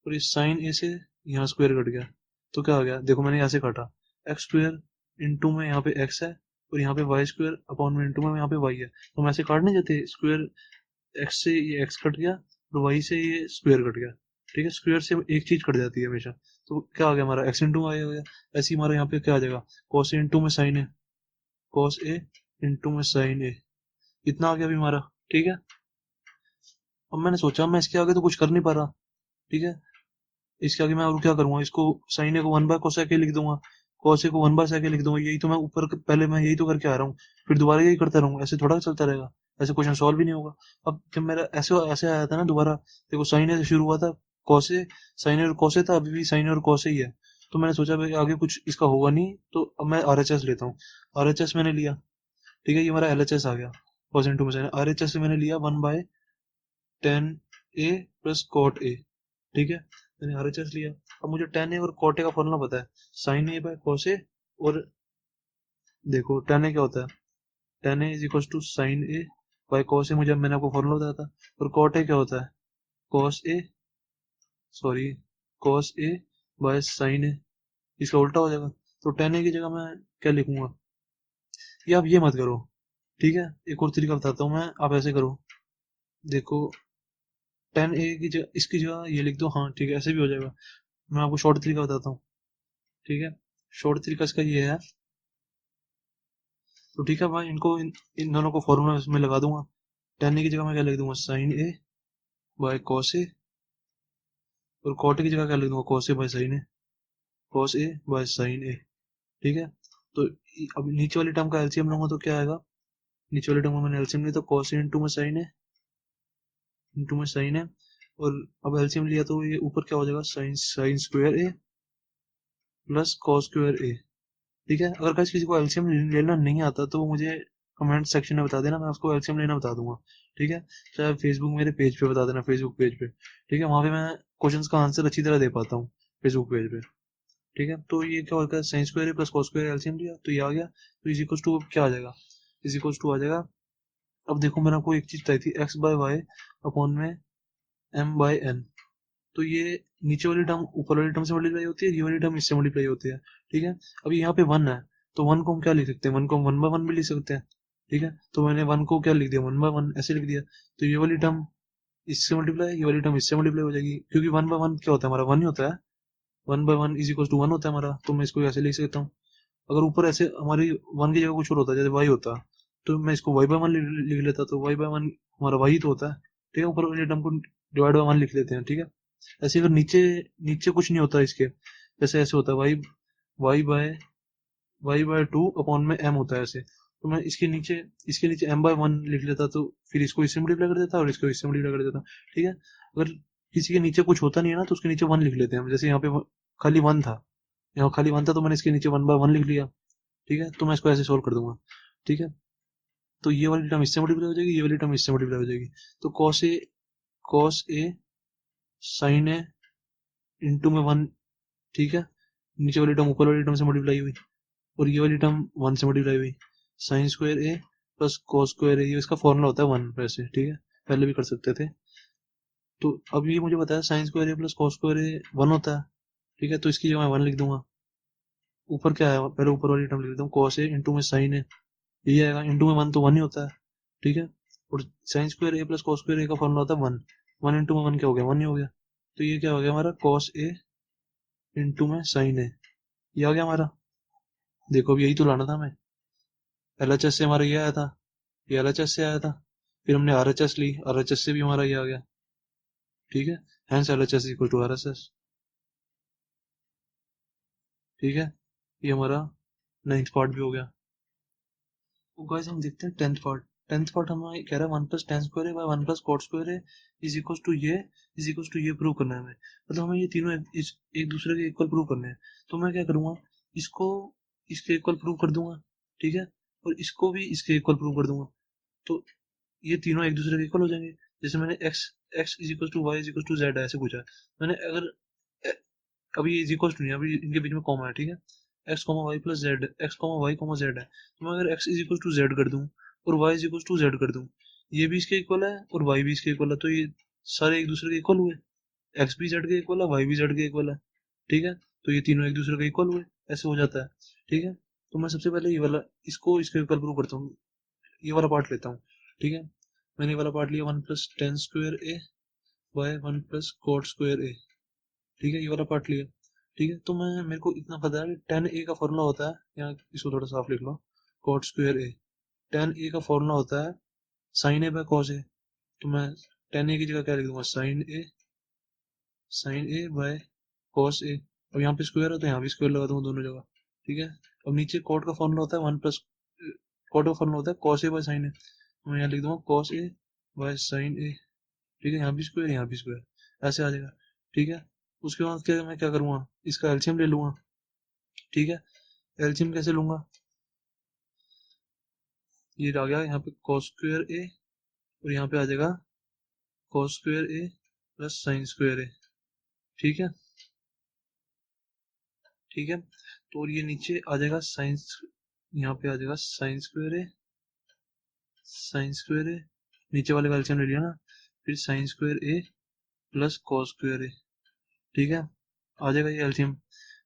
और इस साइन ए से यहाँ स्क्वायर कट गया, तो क्या आ गया, देखो मैंने यहाँ से काटा एक्स स्क्वायर इंटू में यहाँ पे एक्स है और यहाँ पे वाई स्क्वायर अपॉन में इंटू में यहाँ पे वाई है, तो हम ऐसे काट नहीं जाते, स्क्वायर एक्स से ये एक्स कट गया और वाई से ये स्क्वायर कट गया, ठीक है, स्क्वायर से एक चीज कट जाती है हमेशा, तो क्या आ गया हमारा एक्स इंटू वाई हो गया। ऐसे ही हमारा यहाँ पे क्या आ जाएगा, कॉस ए इंटू में sign A, cos A into में साइन ए, इतना आ गया अभी हमारा, ठीक है। अब मैंने सोचा मैं इसके आगे तो कुछ कर नहीं पा रहा, ठीक है, इसके आगे मैं और क्या करूंगा, इसको साइन ए को वन बाय कोसेक ए लिख दूंगा, कोस ए को वन बाय सेक ए लिख दूंगा, यही तो मैं ऊपर पहले मैं यही तो करके आ रहा हूँ, फिर दोबारा यही करता रहूंगा, ऐसे थोड़ा चलता रहेगा, ऐसे क्वेश्चन सॉल्व भी नहीं होगा। अब जब मेरा ऐसे ऐसे आया था ना दोबारा, देखो साइन ए से शुरू हुआ था, कॉस ए, साइन ए और कॉस ए था, अभी भी साइन ए और कॉस ए ही है, तो मैंने सोचा भाई आगे कुछ इसका होगा नहीं, तो अब मैं आर एच एस लेता हूँ, आर एच एस मैंने लिया, ठीक है, ये हमारा एल एच एस आ गया, कॉस इंटू में साइन, आर एच एस से मैंने लिया one by tan A plus cot A, ठीक है, मैंने आरएचएस लिया। अब मुझे टेन ए और कॉट ए का फॉर्मूला पता है, sine A by cos A, और देखो टेन ए क्या होता है, tan A is equal to sine A by cos A, मुझे मैंने आपको फॉर्मूला बताया था, और कॉट ए क्या होता है, cos A, sorry, cos A by sine A, इसका उल्टा हो जाएगा, तो टेन ए की जगह मैं क्या लिखूंगा, ये आप ये मत करो, ठीक है, एक और तरीका बताता हूँ मैं, आप ऐसे करो, देखो टेन ए की जगह इसकी जगह ये लिख दो, हाँ ठीक है, ऐसे भी हो जाएगा। मैं आपको शॉर्ट तरीका बताता हूँ, ठीक है, शॉर्ट तरीका इसका ये है, तो ठीक है भाई, इन दोनों को फॉर्मूला इसमें लगा दूंगा, टेन ए की जगह मैं क्या लिख दूंगा, sine A by cos A, और कॉट ए की जगह क्या लिख दूंगा, cos A by sine A, cos A by sine A, ठीक है। तो अब नीचे वाली टर्म का एलसीएम लूंगा तो क्या आएगा, नीचे वाली टर्म का मैंने एलसीएम लिया तो कॉस ए इंटू में साइन ए, इंटू में साइन ए, और अब एलसीएम लिया तो ये ऊपर क्या हो जाएगा, sign sign square A plus cos square A, ठीक है। अगर गाइस किसी को एलसीएम लेना नहीं आता तो वो मुझे कमेंट सेक्शन में बता देना, मैं उसको एलसीएम लेना बता दूंगा, ठीक है, चाहे फेसबुक मेरे पेज पे बता देना, फेसबुक पेज पे, ठीक है, वहां पे मैं क्वेश्चंस का आंसर अच्छी तरह दे पाता हूँ फेसबुक पेज पे, ठीक है। तो ये क्या होगा, sine square plus cos square LCM लिया तो ये आ गया, तो इज इक्वल टू क्या आ जाएगा, इज इक्वल टू आ जाएगा, अब देखो मैंने आपको एक चीज बताई थी, एक्स बाय वाई अपॉन में एम बाय एन, तो ये नीचे वाली टर्म ऊपर वाली टर्म से मल्टीप्लाई होती है, ये वाली टर्म इससे मल्टीप्लाई होती है, ठीक है। अभी यहाँ पे वन है, तो वन को हम क्या लिख सकते हैं, वन को हम वन बाय वन भी लिख सकते हैं, ठीक है, तो मैंने वन को क्या लिख दिया, वन बाय वन ऐसे लिख दिया, तो ये वाली टर्म इससे मल्टीप्लाई, ये वाली टर्म इससे मल्टीप्लाई हो जाएगी, क्योंकि वन बाय वन क्या होता है हमारा, वन ही होता है, one by one is equal to one होता है हमारा, तो मैं इसको ऐसे लिख सकता हूँ। अगर ऊपर ऐसे हमारी वन की जगह कुछ और होता है, जैसे वाई होता, तो मैं इसको वाई बाय वन लिख लेता, तो वाई बाय वन हमारा वाई तो होता है, ठीक है, ऊपर वाली टर्म को डिवाइड बाय वन लिख लेते हैं, ठीक है। ऐसे अगर नीचे नीचे कुछ नहीं होता इसके, जैसे ऐसे होता है Y Y by two upon में एम होता है ऐसे, तो मैं इसके नीचे एम बाय वन लिख लेता, तो फिर इसको इससे मल्टीप्लाई कर देता और इसको इससे मल्टीप्लाई कर देता, ठीक है। अगर किसी के नीचे कुछ होता नहीं है ना, तो उसके नीचे वन लिख लेते हैं, जैसे यहाँ पे खाली वन था, यहाँ खाली वन था, तो मैंने इसके नीचे वन बाय वन लिख लिया, ठीक है, तो मैं इसको ऐसे सोल्व कर दूंगा, ठीक है। तो ये वाली टर्म इससे मल्टीप्लाई हो जाएगी, ये वाली टर्म इससे मल्टीप्लाई हो जाएगी, तो cos A sign A into में वन, ठीक है, नीचे वाली टर्म ऊपर वाली टर्म से मल्टीप्लाई हुई, और ये वाली टर्म वन से मल्टीप्लाई हुई, sign square A plus cos square ए, ये इसका फॉर्मूला होता है वन वैसे, ठीक है, पहले भी कर सकते थे। तो अब ये मुझे बताया sign square A plus cos square A one होता है, ठीक है, तो इसकी जगह मैं वन लिख दूंगा, ऊपर क्या है, पहले ऊपर वाली टर्म लिख देता हूँ, कॉस ए इंटू में साइन ए, ये आएगा, इंटू में वन तो वन ही होता है, ठीक है, और sign square A plus cos square ए का फॉर्मूला होता है वन, वन इंटू में वन क्या हो गया, वन ही हो गया, तो ये क्या हो गया हमारा, कॉस ए इंटू में साइन ए, ये आ गया हमारा। देखो अब यही तो लाना था हमें, एलएचएस से हमारा ये आया था, ये एलएचएस से आया था, फिर हमने आरएचएस ली, आरएचएस से भी हमारा ये आ गया, ठीक है, hence LHS equal to RHS, ठीक है, ये हमारा नाइन्थ पार्ट भी हो गया। तो गाइस हम देखते हैं टेंथ पार्ट, टेंथ पार्ट हमें कह रहा है वन प्लस टेन स्क्वायर है by one plus cot square है इज इक्वल टू ये, इज इक्वल टू ये प्रूव करना है हमें, मतलब हमें ये तीनों एक दूसरे के इक्वल प्रूव करने हैं, तो मैं क्या करूंगा, इसको इसके इक्वल प्रूव कर दूंगा, ठीक है, और इसको भी इसके इक्वल प्रूव कर दूंगा, तो ये तीनों एक दूसरे के इक्वल हो जाएंगे। जैसे मैंने X X is equal to Y is equal to Z ऐसे पूछा है, मैंने अगर अभी इज इक्वल टू नहीं, अभी इनके बीच में कॉमा है, ठीक है, X comma Y plus Z, X comma Y comma Z है, तो मैं अगर X is equal to Z कर दूं और Y is equal to Z कर दूं, ये भी इसके इक्वल है और वाई भी इसके इक्वल है, तो ये सारे एक दूसरे के इक्वल हुए, एक्स भी जेड के इक्वल है, वाई भी जेड के इक्वल है, ठीक है, तो ये तीनों एक दूसरे के इक्वल हुए, ऐसे हो जाता है, ठीक है। तो मैं सबसे पहले ये वाला इसको इसके इक्वल प्रूव करता हूँ, ये वाला पार्ट लेता हूँ, ठीक है। मैंने ये वाला पार्ट लिया 1 plus tan square A by 1 plus cot square A, ठीक है, ये वाला पार्ट लिया, ठीक है। तो मैं मेरे को इतना पता है कि टेन ए का फॉर्मूला होता है, यहाँ इसको थोड़ा साफ लिख लो, cot square A, ten A का फॉर्मूला होता है साइन ए बाय कॉस ए, तो मैं टेन ए की जगह क्या लिख दूंगा, साइन ए बाय कॉस ए। अब यहाँ पे स्क्वायर है तो यहाँ भी स्क्वायर लगा दूंगा दोनों जगह, ठीक है। अब नीचे कॉट का फॉर्मूला होता है 1 प्लस कॉट का फॉर्मूला होता है कॉस ए बाय साइन ए, मैं यहाँ लिख दूंगा cos A by sine A, ठीक है। यहाँ भी स्क्वायर यहाँ भी स्क्वायर, ऐसे आ जाएगा, ठीक है। उसके बाद क्या मैं क्या करूँगा, इसका एलसीएम ले लूंगा, ठीक है। एलसीएम कैसे लूंगा, ये आ गया यहाँ पे कॉस स्क्वायर ए और यहाँ पे आ जाएगा cos square A plus sine square A, ठीक है, ठीक है। तो और ये नीचे आ जाएगा साइंस, यहाँ पे आ जाएगा साइन स्क्वायर ए, साइन स्क्वायर ए, नीचे वाले का एलसीएम ले लिया ना, फिर sign square A plus cos square A, ठीक है, आ जाएगा ये एलसीएम।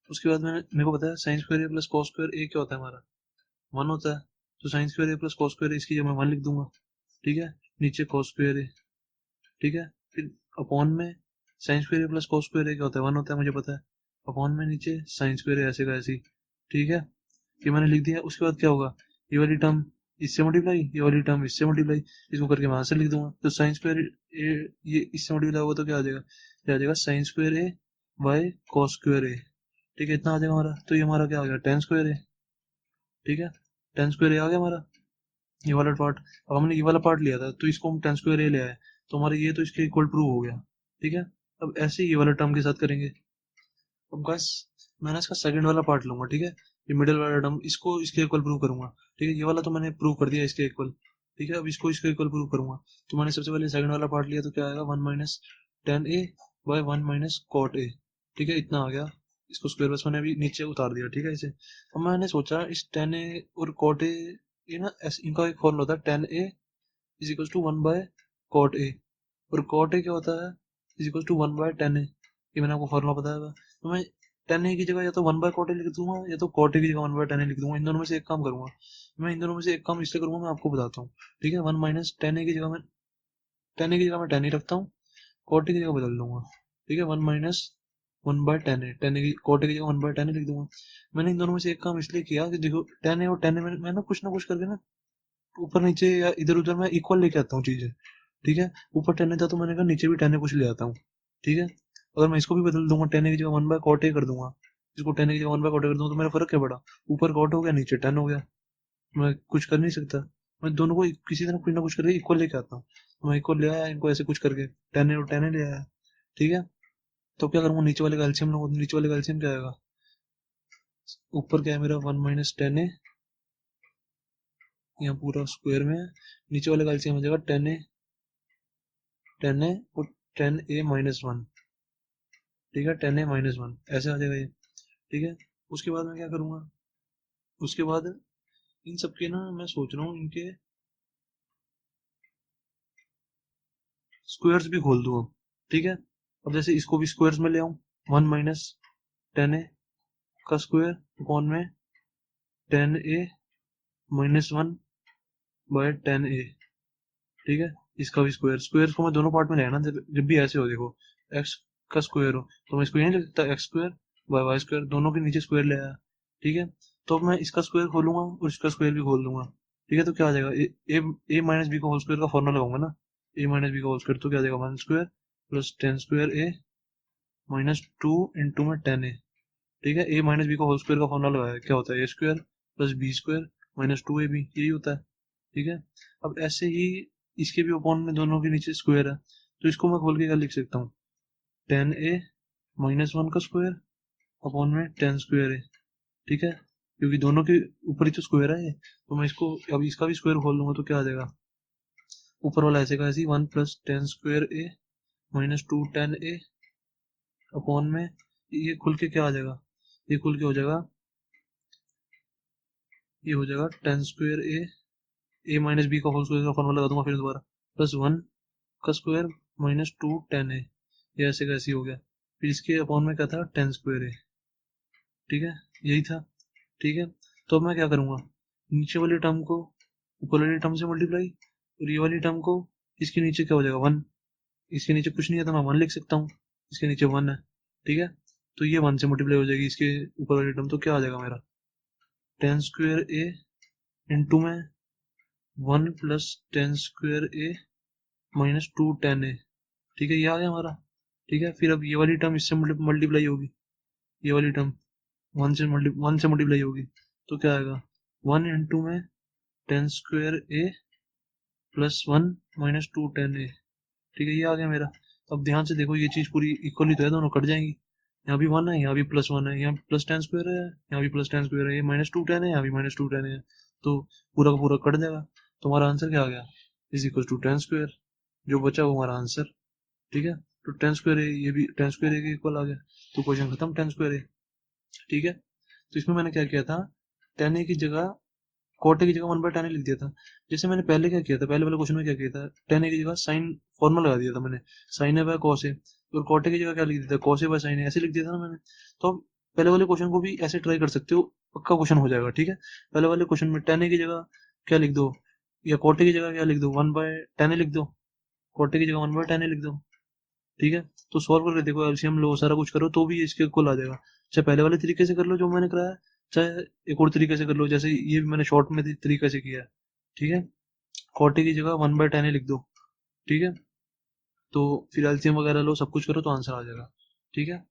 उसके बाद मैंने मेरे को पता है sine square A plus cos square ए क्या होता है हमारा, 1 होता है, तो sine square A plus cos square ए इसकी जगह मैं 1 लिख दूंगा, ठीक है। नीचे कॉस स्क्वायर ए, ठीक है, फिर अपॉन में sign square A plus cos square ए क्या होता है, 1 होता है मुझे पता है, अपॉन में नीचे साइन स्क्वायर ए ऐसे का ऐसे ही, ठीक है, ये मैंने लिख दिया। उसके बाद क्या होगा, ये वाली टर्म इससे मल्टीप्लाई, ये वाली टर्म इससे मल्टीप्लाई, इसको करके मैं आंसर लिख दूंगा। तो साइन स्क्वायर ये इससे मल्टीप्लाई होगा तो क्या आ जाएगा, ये आ जाएगा sine square A by cos square A, ठीक है, इतना आ जाएगा हमारा। तो ये हमारा क्या आ गया, टेन स्क्वायर ए, ठीक है, टेन स्क्वायर ए आ गया हमारा ये वाला पार्ट। अब हमने ये वाला पार्ट लिया था तो इसको हम टेन स्क्वायर ए ले आए, तो हमारा ये तो इसके इक्वल प्रूव हो गया, ठीक है। अब ऐसे ही ये वाला टर्म के साथ करेंगे। अब बस मैंने इसका सेकंड वाला पार्ट लूंगा, ठीक है, ये मिडिल वाला टर्म इसको इसके इक्वल प्रूव करूंगा, ठीक है। ये वाला तो मैंने प्रूव कर दिया इसके इक्वल, ठीक है। अब इसको इसके इक्वल प्रूव करूंगा, तो मैंने सबसे पहले सेकंड वाला पार्ट लिया तो क्या आएगा, 1 minus tan A by 1 minus cot A, ठीक है, इतना आ गया। इसको स्क्वायर बस मैंने अभी नीचे उतार दिया, ठीक है, इसे। अब मैंने सोचा इस टेन ए और कॉट ए, ये ना इनका एक फॉर्मूला होता है, tan A is equal to 1 by cot A, और कॉट ए क्या होता है, is equal to 1 by tan A, ये मैंने आपको फॉर्मूला बताया था। तो मैं टेन ए की जगह या तो 1 बाय कॉट ए लिख दूंगा या तो कॉट ए की जगह 1 बाय टेन ए लिख दूंगा, इन दोनों में से एक काम करूंगा। मैं इन दोनों में से एक काम इसलिए करूंगा, मैं आपको बताता हूँ, ठीक है। 1 माइनस टेन ए की जगह मैं टेन ए की जगह मैं टेन ए रखता हूँ, कॉट ए की जगह बदल दूंगा, ठीक है। 1 माइनस 1 बाय टेन ए की कॉट ए की जगह 1 बाय टेन ए लिख दूंगा। मैंने इन दोनों में से एक काम इसलिए किया कि देखो टेन ए और टेन ए मैं ना कुछ करके ना ऊपर नीचे या इधर उधर मैं इक्वल लेके आता हूँ चीजें, ठीक है। ऊपर टेन ए था तो मैंने कहा नीचे भी टेन ए कुछ ले आता हूँ, ठीक है। अगर मैं इसको भी बदल दूंगा, टेन ए की जगह 1 बाय कॉट ए कर दूंगा, इसको टेन ए की जगह 1 बाय कॉट ए कर दूंगा, तो मेरा फर्क क्या पड़ा, ऊपर कॉट हो गया नीचे टेन हो गया, मैं कुछ कर नहीं सकता। मैं दोनों को किसी तरह कुछ ना कुछ करके इक्वल लेके आता हूँ, तो मैं इक्वल ले आया इनको ऐसे कुछ करके, टेन ए और टेन ए ले आया, ठीक है। तो क्या करूंगा, नीचे वाले का एलसीएम लूंगा, तो नीचे वाले का एलसीएम क्या आएगा, ऊपर क्या है मेरा 1 माइनस टेन ए, यहाँ पूरा स्क्वायर में है, नीचे वाले का एलसीएम हो जाएगा टेन ए और टेन ए माइनस वन, ठीक है, टेन ए माइनस वन ऐसे आ जाएगा ये, ठीक है। उसके बाद मैं क्या करूंगा, उसके बाद इन सबके ना मैं सोच रहा हूँ इनके स्क्वायर्स भी खोल दूँ अब, ठीक है। अब जैसे इसको भी स्क्वायर्स में ले आऊँ, 1 माइनस टेन ए का स्क्वायर अपॉन में tan A minus one by tan A, ठीक है, इसका भी स्क्वायर, स्क्वायर को मैं दोनों पार्ट में ले आना, जब भी ऐसे हो देखो एक्स का स्क्वायर हो तो मैं इसको यही लिख सकता, x square by y square, दोनों के नीचे स्क्वायर ले आया, ठीक है। तो अब मैं इसका स्क्वायर खोलूंगा और इसका स्क्वायर भी खोल दूंगा, ठीक है। तो क्या आ जाएगा, ए माइनस बी का होल स्क्वायर का फॉर्मूला लगाऊंगा ना, ए माइनस बी का होल स्क्वायर, तो क्या आ जाएगा, one square plus tan square A minus two into में टेन ए, ठीक है। ए माइनस बी का होल स्क्वायर का फॉर्मूला लगाया, क्या होता है, A square plus B square minus two A B, यही होता है, ठीक है। अब ऐसे ही इसके भी अपॉन में दोनों के नीचे स्क्वायर है, तो इसको मैं खोल के क्या लिख सकता हूँ, टेन ए माइनस वन का स्क्वायर अपॉन में टेन स्क्वायर है, ठीक है, क्योंकि दोनों के ऊपर ही तो स्क्वायर है ये, तो मैं इसको अब इसका भी स्क्वायर खोल लूंगा तो क्या आ जाएगा, ऊपर वाला ऐसे का ऐसे one plus tan square A minus to ten A upon में ये खुल के क्या आ जाएगा, ये खुल के हो जाएगा, ये हो जाएगा ten square A minus B का होल स्क्वायर का फॉर्मूला लगा दूंगा फिर दोबारा, प्लस वन का square minus to ten A, ये ऐसे का ऐसे हो गया, फिर इसके अपॉन में क्या था, टेन स्क्वायर ए, ठीक है, यही था, ठीक है। तो अब मैं क्या करूँगा, नीचे वाली टर्म को ऊपर वाली टर्म से मल्टीप्लाई, और ये वाली टर्म को, इसके नीचे क्या हो जाएगा 1, इसके नीचे कुछ नहीं है तो मैं 1 लिख सकता हूँ, इसके नीचे 1 है, ठीक है। तो ये 1 से मल्टीप्लाई हो जाएगी इसके ऊपर वाली टर्म, तो क्या आ जाएगा मेरा 10² a इंटू में 1 प्लस 10² a माइनस 2 10 a, ठीक है, ये आ गया हमारा। ठीक है, फिर अब ये वाली टर्म इससे मल्टीप्लाई होगी, ये वाली टर्म 1 से मल्टीप्लाई होगी, तो क्या आएगा 1 इंटू में 10² a प्लस 1 माइनस 2 10 a, ठीक है, ये आ गया मेरा। अब ध्यान से देखो, ये चीज़ पूरी इक्वली तो है, दोनों कट जाएंगी, यहाँ भी 1 है, यहाँ भी +1 है, यहाँ प्लस 10² है, यहाँ भी प्लस 10² है, ये -2 10 है, यहाँ भी -2 10 है, तो पूरा का पूरा कट जाएगा। तो हमारा आंसर क्या आ गया, इज इक्वल टू 10², जो बचा वो हमारा आंसर। ठीक है, तो 10² ये भी 10² के इक्वल आ गया, तो क्वेश्चन खत्म 10²। ठीक है, तो इसमें मैंने क्या किया था, 10 की जगह cot की जगह 1/10 लिख दिया था। जैसे मैंने पहले क्या किया था, पहले वाले क्वेश्चन में क्या किया था, 10 की जगह साइन फॉर्मूला लगा दिया था मैंने, साइन है बाय कॉस है, और cot की जगह क्या लिख दिया था, कॉस है बाय साइन है, ऐसे लिख दिया था ना मैंने। तो आप पहले वाले क्वेश्चन को भी ऐसे ट्राई कर सकते हो, पक्का क्वेश्चन हो जाएगा। ठीक है, पहले वाले क्वेश्चन में 10 की जगह क्या लिख दो, या cot की जगह क्या लिख दो, 1/10 लिख दो, cot की जगह 1/10 लिख दो। ठीक है, तो सॉल्व करके देखो, एलसीएम लो, सारा कुछ करो, तो भी इसके इक्वल आ जाएगा। चाहे पहले वाले तरीके से कर लो जो मैंने कराया, चाहे एक और तरीके से कर लो, जैसे ये भी मैंने शॉर्ट में तरीके से किया है। ठीक है, 40 की जगह 1/10 ही लिख दो। ठीक है, तो फिर एलसीएम वगैरह लो, सब कुछ करो, तो आंसर आ जाएगा। ठीक है,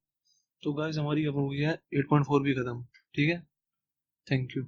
तो गाइस हमारी अब हो गई है 8.4 भी खत्म। ठीक है, थैंक यू।